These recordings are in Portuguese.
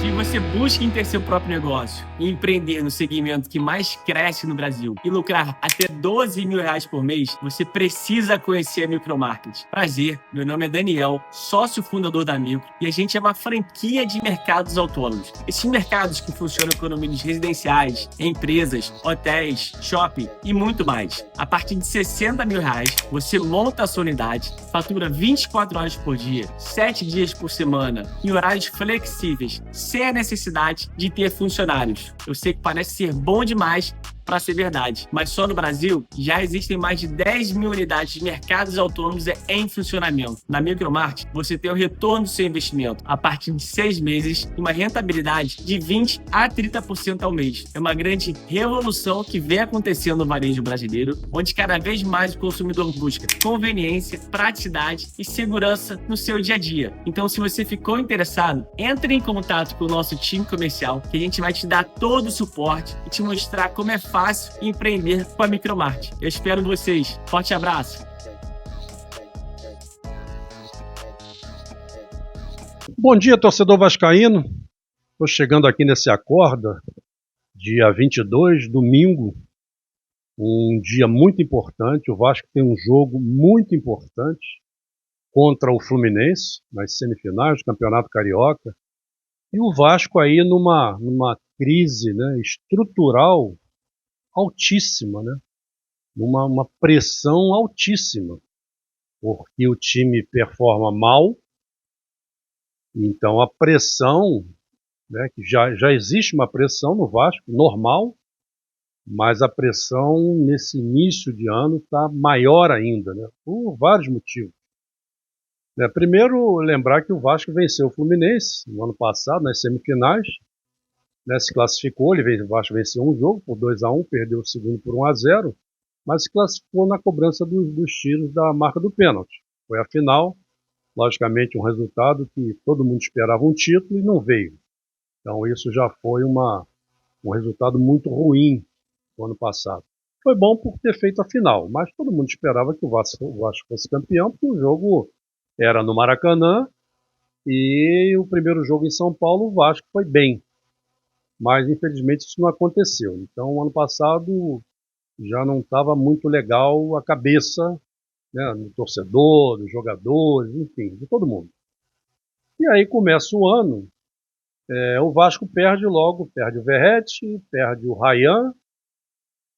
Se você busca em ter seu próprio negócio e empreender no segmento que mais cresce no Brasil e lucrar até R$ 12.000 por mês, você precisa conhecer a Micromarket. Prazer, meu nome é Daniel, sócio fundador da Micro, e a gente é uma franquia de mercados autônomos. Esses mercados que funcionam com condomínios residenciais, empresas, hotéis, shopping e muito mais. A partir de R$ 60.000, você monta a sua unidade, fatura 24 horas por dia, 7 dias por semana, em horários flexíveis, sem a necessidade de ter funcionários. Eu sei que parece ser bom demais para ser verdade, mas só no Brasil já existem mais de 10.000 unidades de mercados autônomos em funcionamento. Na Micromarket, você tem o retorno do seu investimento a partir de 6 meses e uma rentabilidade de 20% a 30% ao mês. É uma grande revolução que vem acontecendo no varejo brasileiro, onde cada vez mais o consumidor busca conveniência, praticidade e segurança no seu dia a dia. Então, se você ficou interessado, entre em contato com o nosso time comercial, que a gente vai te dar todo o suporte e te mostrar como é fácil empreender com a Micromarket. Eu espero vocês. Forte abraço. Bom dia, torcedor vascaíno. Estou chegando aqui nesse Acorda, dia 22, domingo, um dia muito importante. O Vasco tem um jogo muito importante contra o Fluminense, nas semifinais do Campeonato Carioca. E o Vasco aí numa crise, né, estrutural altíssima, né? Uma pressão altíssima, porque o time performa mal, então a pressão, né, que já existe uma pressão no Vasco, normal, mas a pressão nesse início de ano está maior ainda, né, por vários motivos. Primeiro, lembrar que o Vasco venceu o Fluminense no ano passado, nas semifinais, né, se classificou, o Vasco venceu um jogo por 2-1, perdeu o segundo por 1-0, mas se classificou na cobrança dos tiros da marca do pênalti. Foi a final, logicamente um resultado que todo mundo esperava um título e não veio. Então isso já foi um resultado muito ruim no ano passado. Foi bom por ter feito a final, mas todo mundo esperava que o Vasco fosse campeão, porque o jogo era no Maracanã e o primeiro jogo em São Paulo o Vasco foi bem. Mas infelizmente isso não aconteceu. Então, ano passado já não estava muito legal a cabeça, né, do torcedor, dos jogadores, enfim, de todo mundo. E aí começa o ano, o Vasco perde logo, perde o Verratti, perde o Rayan,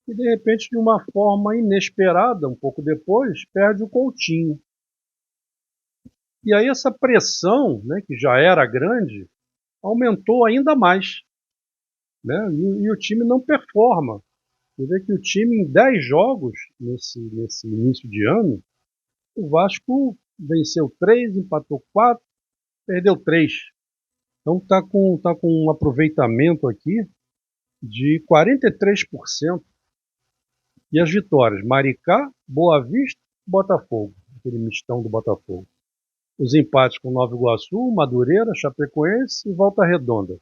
e de repente, de uma forma inesperada, um pouco depois, perde o Coutinho. E aí essa pressão, né, que já era grande, aumentou ainda mais. Né? E o time não performa. Você vê que o time em 10 jogos, nesse início de ano, o Vasco venceu 3, empatou 4, perdeu 3. Então está com um aproveitamento aqui de 43%. E as vitórias, Maricá, Boa Vista, Botafogo, aquele mistão do Botafogo. Os empates com Nova Iguaçu, Madureira, Chapecoense e Volta Redonda.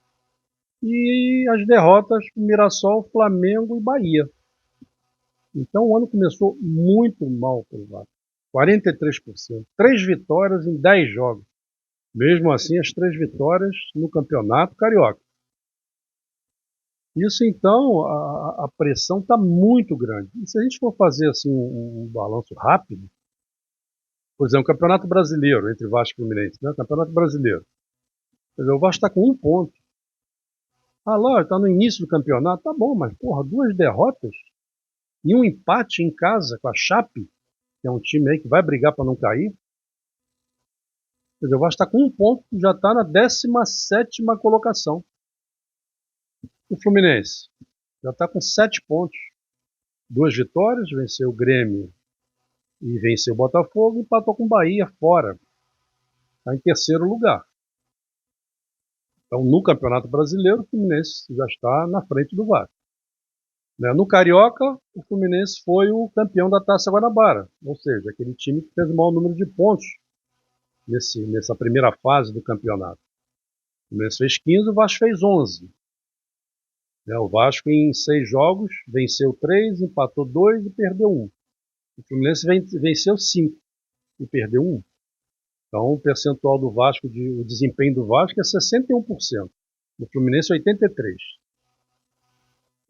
E as derrotas com Mirassol, Flamengo e Bahia. Então o ano começou muito mal para o Vasco. 43%. 3 vitórias em 10 jogos. Mesmo assim, as 3 vitórias no Campeonato Carioca. Isso então, a pressão está muito grande. E se a gente for fazer assim um balanço rápido, por exemplo, o Campeonato Brasileiro, entre Vasco e Fluminense, né? Campeonato Brasileiro. Quer dizer, o Vasco está com 1 ponto. Ah, lá, está no início do campeonato, tá bom, mas porra, 2 derrotas e um empate em casa com a Chape, que é um time aí que vai brigar para não cair. Quer dizer, o Vasco está com 1 ponto, já está na 17ª colocação. O Fluminense já está com 7 pontos. 2 vitórias, venceu o Grêmio e venceu o Botafogo, empatou com o Bahia fora. Está em 3º lugar. Então, no Campeonato Brasileiro, o Fluminense já está na frente do Vasco. No Carioca, o Fluminense foi o campeão da Taça Guanabara, ou seja, aquele time que fez o maior número de pontos nessa primeira fase do campeonato. O Fluminense fez 15, o Vasco fez 11. O Vasco, em 6 jogos, venceu 3, empatou 2 e perdeu 1. O Fluminense venceu 5 e perdeu 1. Então, o percentual do Vasco, o desempenho do Vasco é 61%. O Fluminense, 83%.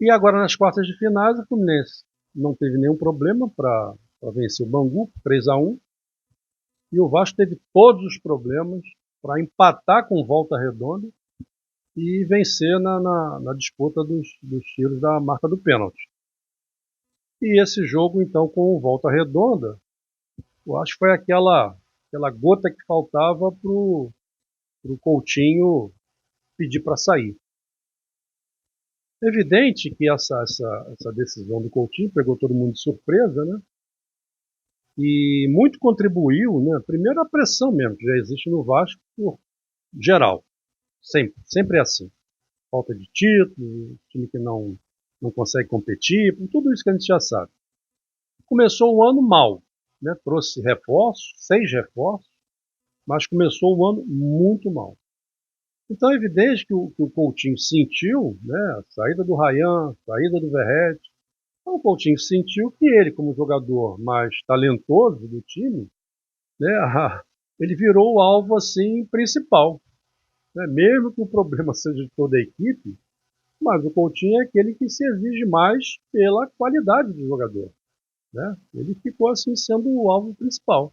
E agora, nas quartas de finais, o Fluminense não teve nenhum problema para vencer o Bangu, 3-1. E o Vasco teve todos os problemas para empatar com Volta Redonda e vencer na disputa dos tiros da marca do pênalti. E esse jogo, então, com o Volta Redonda, eu acho que foi aquela gota que faltava para o Coutinho pedir para sair. É evidente que essa decisão do Coutinho pegou todo mundo de surpresa, né? E muito contribuiu, né? Primeiro a pressão mesmo, que já existe no Vasco, por geral. Sempre é assim. Falta de título, time que não consegue competir, por tudo isso que a gente já sabe. Começou o ano mal, né? Trouxe reforços, 6 reforços, mas começou o ano muito mal. Então é evidente que o Coutinho sentiu, né, a saída do Ryan, a saída do Verratti. Então o Coutinho sentiu que ele, como jogador mais talentoso do time, né, ele virou o alvo assim, principal. Né? Mesmo que o problema seja de toda a equipe, mas o Coutinho é aquele que se exige mais pela qualidade do jogador. Né? Ele ficou assim sendo o alvo principal.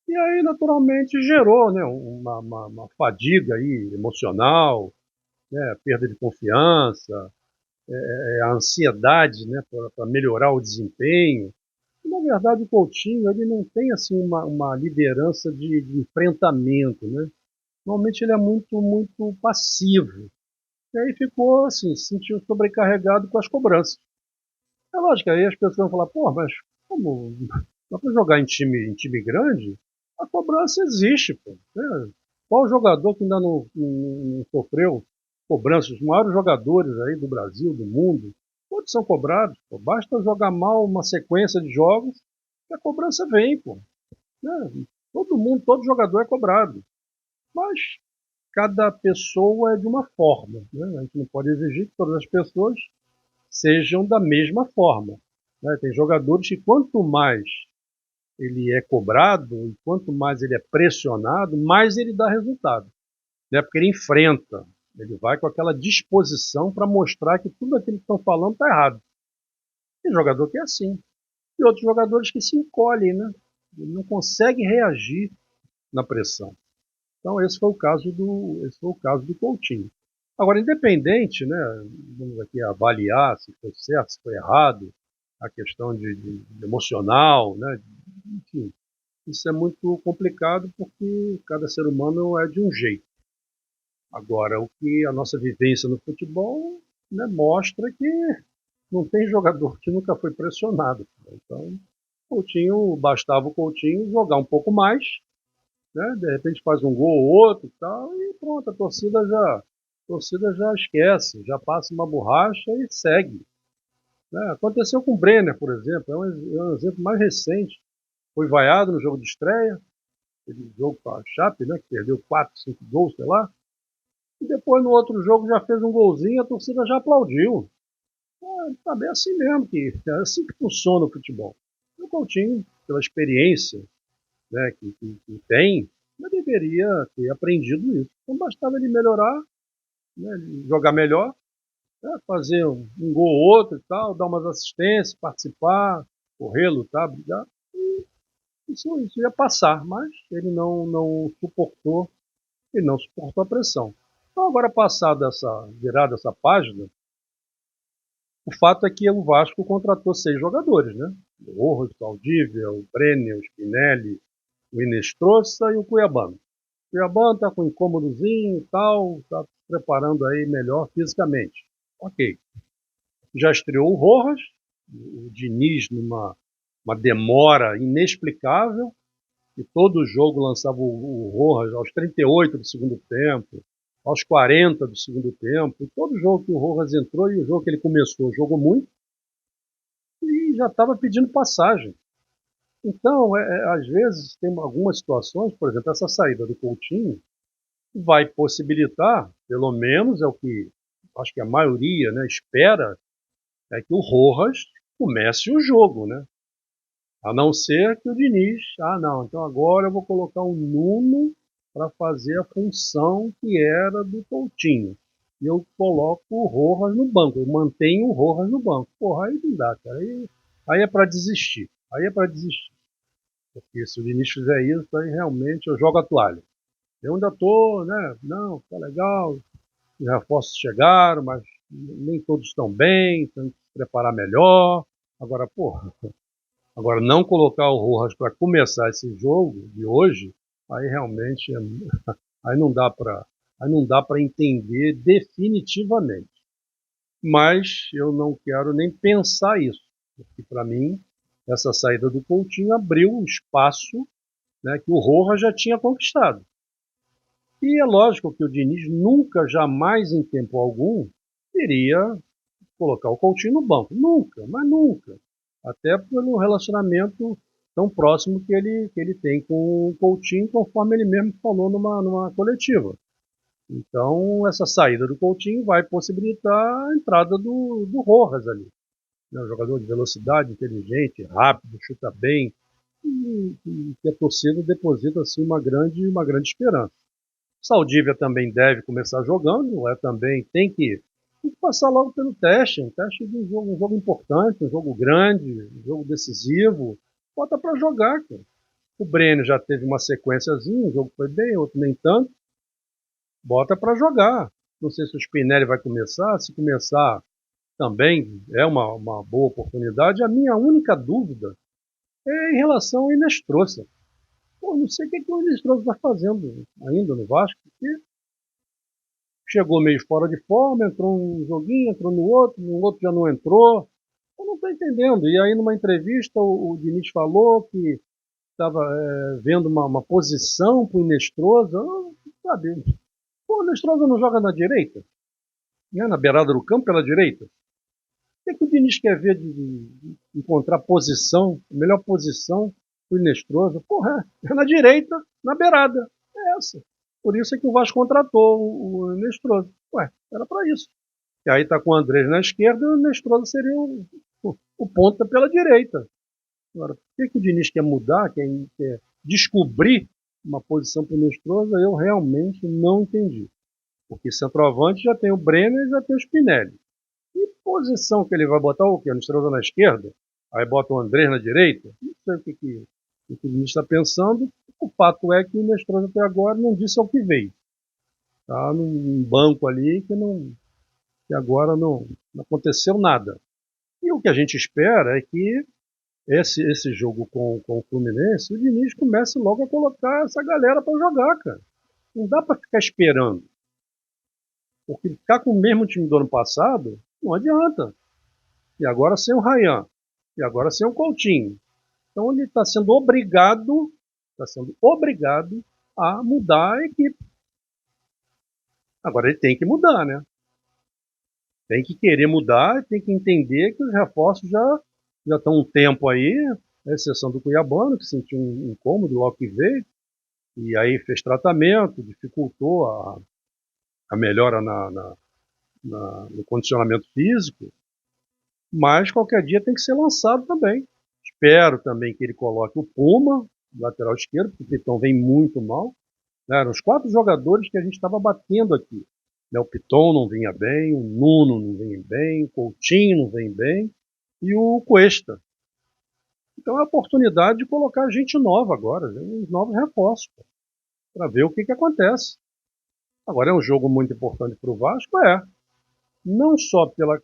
E aí, naturalmente, gerou, né, uma fadiga aí emocional, né, perda de confiança, a ansiedade, né, para melhorar o desempenho. E, na verdade, o Coutinho ele não tem assim uma liderança de enfrentamento. Né? Normalmente ele é muito passivo. E aí ficou assim, se sentiu sobrecarregado com as cobranças. É lógico, aí as pessoas vão falar, pô, mas como dá para jogar em time grande? A cobrança existe, pô. Né? Qual jogador que ainda não sofreu cobranças? Os maiores jogadores aí do Brasil, do mundo, todos são cobrados. Pô. Basta jogar mal uma sequência de jogos que a cobrança vem, pô. Né? Todo mundo, todo jogador é cobrado. Mas cada pessoa é de uma forma. Né? A gente não pode exigir que todas as pessoas sejam da mesma forma. Né? Tem jogadores que quanto mais ele é cobrado e quanto mais ele é pressionado, mais ele dá resultado. Né? Porque ele enfrenta, ele vai com aquela disposição para mostrar que tudo aquilo que estão falando está errado. Tem jogador que é assim. E outros jogadores que se encolhem, né? Ele não consegue reagir na pressão. Então esse foi o caso do Coutinho. Agora, independente, né, vamos aqui avaliar se foi certo, se foi errado, a questão de emocional, né, enfim, isso é muito complicado porque cada ser humano é de um jeito. Agora, o que a nossa vivência no futebol, né, mostra que não tem jogador que nunca foi pressionado. Então, bastava o Coutinho jogar um pouco mais, né, de repente faz um gol ou outro e tal, e pronto, a torcida já esquece, já passa uma borracha e segue. Né? Aconteceu com o Brenner, por exemplo, é um exemplo mais recente. Foi vaiado no jogo de estreia, aquele jogo com a Chape, né, que perdeu 4, 5 gols, sei lá. E depois no outro jogo já fez um golzinho, a torcida já aplaudiu. Tá bem assim mesmo, que é assim que funciona o futebol. E o Coutinho, pela experiência, né, que tem, já deveria ter aprendido isso. Então bastava ele melhorar, né, jogar melhor, né, fazer um gol ou outro e tal, dar umas assistências, participar, correr, lutar, brigar. E isso ia passar, mas ele não suportou a pressão. Então agora passada virada essa página, o fato é que o Vasco contratou 6 jogadores, né? O Rojas, o Saldívia, o Brenner, o Spinelli, o Inestrosa e o Cuiabano. O Cuiabano está com um incômodozinho e tal, está se preparando aí melhor fisicamente. Ok. Já estreou o Rojas, o Diniz numa demora inexplicável, e todo jogo lançava o Rojas aos 38 do segundo tempo, aos 40 do segundo tempo, e todo jogo que o Rojas entrou e o jogo que ele começou, jogou muito, e já estava pedindo passagem. Então, às vezes, tem algumas situações, por exemplo, essa saída do Coutinho vai possibilitar, pelo menos é o que acho que a maioria, né, espera, é que o Rojas comece o jogo, né? A não ser que o Diniz, não, então agora eu vou colocar o Nuno para fazer a função que era do Coutinho. E eu coloco o Rojas no banco, eu mantenho o Rojas no banco. Porra, aí não dá, cara. Aí é para desistir. Aí é para desistir. Porque se o Diniz fizer isso, aí realmente eu jogo a toalha. Eu ainda tô, né? Não, tá legal, os reforços chegaram, mas nem todos estão bem, tem que se preparar melhor. Agora, porra, agora não colocar o Rojas para começar esse jogo de hoje, aí realmente aí não dá para entender definitivamente. Mas eu não quero nem pensar isso, porque para mim essa saída do Coutinho abriu um espaço, né, que o Rojas já tinha conquistado. E é lógico que o Diniz nunca, jamais, em tempo algum, iria colocar o Coutinho no banco. Nunca, mas nunca. Até pelo relacionamento tão próximo que ele tem com o Coutinho, conforme ele mesmo falou numa coletiva. Então, essa saída do Coutinho vai possibilitar a entrada do Rojas ali. Né? Um jogador de velocidade, inteligente, rápido, chuta bem, e que a torcida deposita assim, uma grande esperança. Saldívia também deve começar jogando, também tem que passar logo pelo teste, um teste de um jogo importante, um jogo grande, um jogo decisivo. Bota para jogar, cara. O Breno já teve uma sequenciazinha, um jogo foi bem, outro nem tanto. Bota para jogar. Não sei se o Spinelli vai começar, se começar também é uma boa oportunidade. A minha única dúvida é em relação ao Inestrosa. Pô, não sei o que o Inestrosa está fazendo ainda no Vasco, porque chegou meio fora de forma, entrou um joguinho, entrou no outro já não entrou. Eu não estou entendendo. E aí, numa entrevista, o Diniz falou que estava vendo uma posição para o Inestrosa. Sabe, pô, o Inestrosa não joga na direita? Né? Na beirada do campo, pela direita? O que o Diniz quer ver de encontrar posição, a melhor posição para o Inestrosa? Porra, é na direita, na beirada. É essa. Por isso é que o Vasco contratou o Inestrosa. Ué, era para isso. E aí está com o Andrés na esquerda e o Inestrosa seria o ponta pela direita. Agora, por que o Diniz quer mudar, quer descobrir uma posição para o Inestrosa? Eu realmente não entendi. Porque centroavante já tem o Brenner e já tem o Spinelli. Que posição que ele vai botar o quê? O Inestrosa na esquerda? Aí bota o Andrés na direita? Não sei o que o Diniz está pensando. O fato é que o Inestrosa até agora não disse ao que veio. Está num banco ali que agora não aconteceu nada. E o que a gente espera é que esse jogo com o Fluminense, o Diniz comece logo a colocar essa galera para jogar, cara. Não dá para ficar esperando. Porque ficar com o mesmo time do ano passado, não adianta. E agora sem o Ryan. E agora sem o Coutinho. Então ele está sendo obrigado a mudar a equipe. Agora ele tem que mudar, né? Tem que querer mudar, tem que entender que os reforços já estão um tempo aí, a exceção do Cuiabano, que sentiu um incômodo logo que veio, e aí fez tratamento, dificultou a melhora no condicionamento físico, mas qualquer dia tem que ser lançado também. Espero também que ele coloque o Puma, lateral esquerdo, porque o Pitão vem muito mal. Eram os 4 jogadores que a gente estava batendo aqui. O Piton não vinha bem, o Nuno não vinha bem, o Coutinho não vem bem e o Cuesta. Então é a oportunidade de colocar gente nova agora, uns novos reforços, para ver o que acontece. Agora é um jogo muito importante para o Vasco, não só pela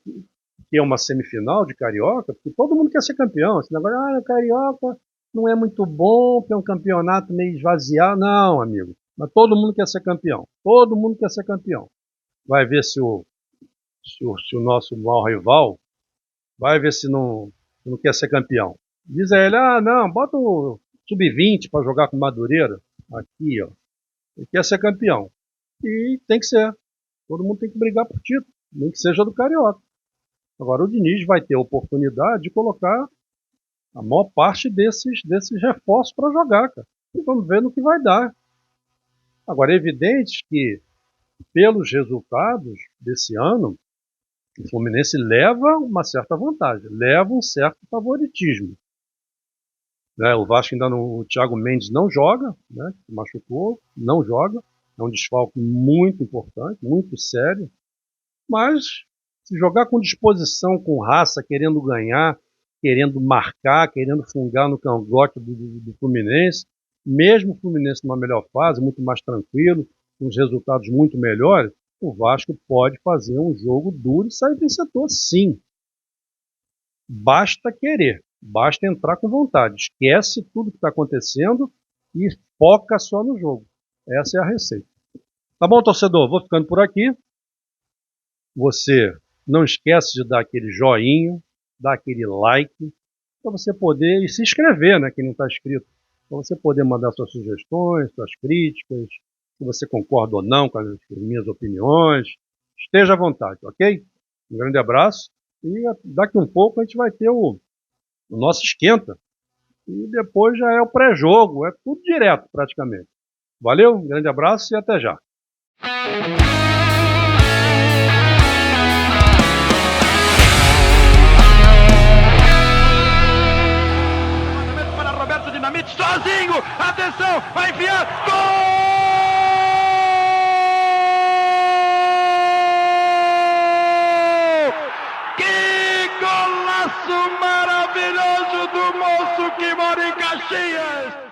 que é uma semifinal de Carioca, porque todo mundo quer ser campeão. Esse negócio, o Carioca não é muito bom, porque é um campeonato meio esvaziado. Não, amigo. Mas todo mundo quer ser campeão. Todo mundo quer ser campeão. Vai ver se o nosso maior rival, vai ver se não quer ser campeão. Diz a ele, não, bota o sub-20 para jogar com Madureira. Aqui, ó. Ele quer ser campeão. E tem que ser. Todo mundo tem que brigar por título, nem que seja do Carioca. Agora o Diniz vai ter a oportunidade de colocar a maior parte desses reforços para jogar, cara. E vamos ver no que vai dar. Agora é evidente que, pelos resultados desse ano, o Fluminense leva uma certa vantagem, leva um certo favoritismo. né? O Vasco ainda não, o Thiago Mendes não joga, né? Se machucou, não joga. É um desfalque muito importante, muito sério. Mas se jogar com disposição, com raça, querendo ganhar, querendo marcar, querendo fungar no cangote do Fluminense, mesmo o Fluminense numa melhor fase, muito mais tranquilo, com os resultados muito melhores, o Vasco pode fazer um jogo duro e sair vencedor, sim. Basta querer, basta entrar com vontade. Esquece tudo que está acontecendo e foca só no jogo. Essa é a receita. Tá bom, torcedor? Vou ficando por aqui. Você não esquece de dar aquele joinha, dar aquele like, para você poder e se inscrever, né, quem não está inscrito. Para você poder mandar suas sugestões, suas críticas, se você concorda ou não com as minhas opiniões. Esteja à vontade, ok? Um grande abraço e daqui um pouco a gente vai ter o nosso esquenta. E depois já é o pré-jogo, é tudo direto praticamente. Valeu, um grande abraço e até já. Sozinho, atenção, vai enfiar, gol! Que golaço maravilhoso do moço que mora em Caxias!